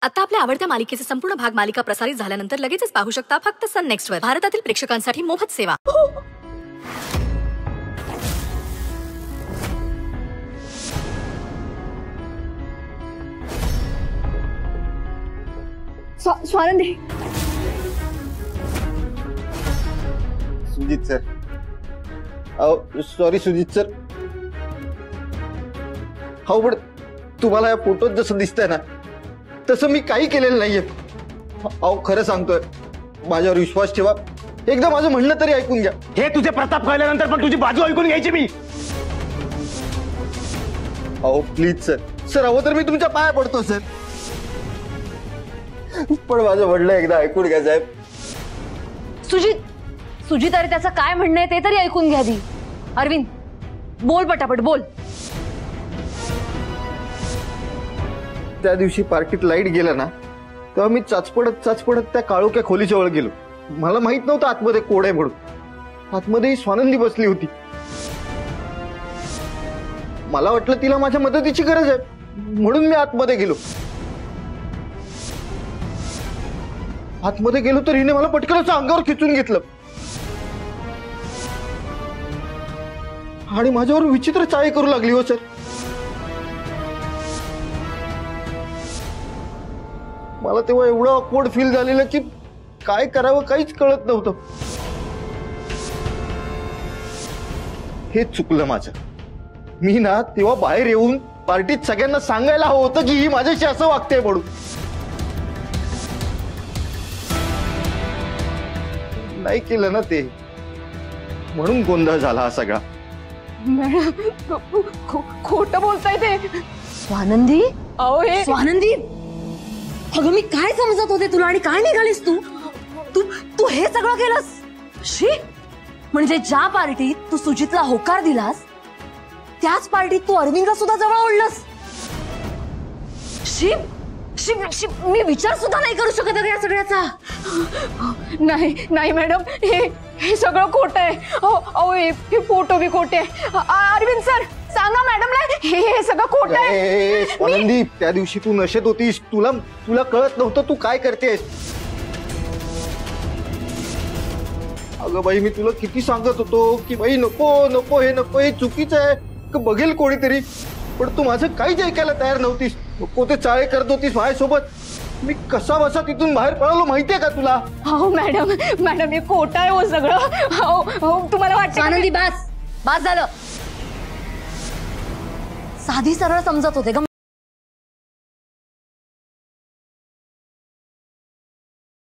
आता आपल्या आवडत्या मालिकेचे संपूर्ण भाग मालिका प्रसारित झाल्यानंतर लगेचच पाहू शकता फक्त सन नेक्स्ट वर। भारतातील प्रेक्षकांसाठी मोफत सेवा। Swanandi. Sujit sir, sorry Sujit sir. हो पण तुम्हाला या फोटोत जसं दिसतंय ना तसं मी काही केलेलं नाहीये। अहो खरं सांगतोय, माझ्यावर विश्वास ठेवा, एकदा माझं म्हणणं तरी ऐकून घ्या। हे तुझे प्रताप कळल्यानंतर पण तुझी बाजू ऐकून घ्यायची मी। अहो प्लीज सर, सर हवं तर मी तुमच्या पाया पडतो सर, पण माझं म्हणणं एकदा ऐकून घ्या साहेब। सुजित अरे त्याचं काय म्हणणं आहे ते तरी ऐकून घ्या दी। अरविंद बोल पटापट बोल। त्या दिवशी पार्टीत लाईट गेला ना तेव्हा मी चाचपडत त्या काळोख्या खोलीजवळ गेलो। मला माहित नव्हतं आतमध्ये कोड आहे म्हणून। आतमध्ये स्वानंदी बसली होती। मला वाटलं तिला माझ्या मदतीची गरज आहे म्हणून मी आतमध्ये गेलो। आतमध्ये गेलो तर हिने मला पटकन असं अंगावर खिचून घेतलं आणि माझ्यावर विचित्र चाळे करू लागली। हो सर, मला तेव्हा एवढं ऑकवर्ड फील झालेलं की काय करावं काहीच कळत नव्हतं। हे चुकलं माझं। मी ना तेव्हा बाहेर येऊन पार्टीत सगळ्यांना सांगायला हवं होतं की ही माझ्याशी असं वागते म्हणून। नाही केलं ना ते, म्हणून गोंधळ झाला हा सगळा। मॅडम खोटं बोलताय ते। स्वानंदी, अहो हे स्वानंदी, अगं मी काय समजत होते तुला आणि काय निघालीस तू तू तू हे सगळं केलंस। शी, म्हणजे ज्या पार्टीत तू सुजितला होकार दिलास त्याच पार्टीत तू अरविंदला सुद्धा जवळ ओढलंस। शी शी शी, मी विचार सुद्धा नाही करू शकत या सगळ्याचा। नाही मॅडम, हे सगळं खोटं आहे। अहो हे फोटो बी खोटे आहे। अरविंद सर सांगा मॅडमला हे सगळं खोटं आहे। स्वानंदी, त्या दिवशी तू नशेत होतीस, तुला कळत नव्हतं तू काय करतेस। अगं बाई, मी तुला किती सांगत होतो की बाई नको नको, हे नको, हे चुकीचं आहे, बघेल कोणीतरी, पण तू माझं काहीच ऐकायला तयार नव्हतीस। नको ते चाळे करत होतीस माझ्यासोबत। मी कसा बसा तिथून बाहेर पळालो माहितीये का तुला? हो मॅडम हे खोटं आहे हो सगळं। हो तुम्हाला वाटतं? आनंदी बस झालं। साधी सरळ समजत होते का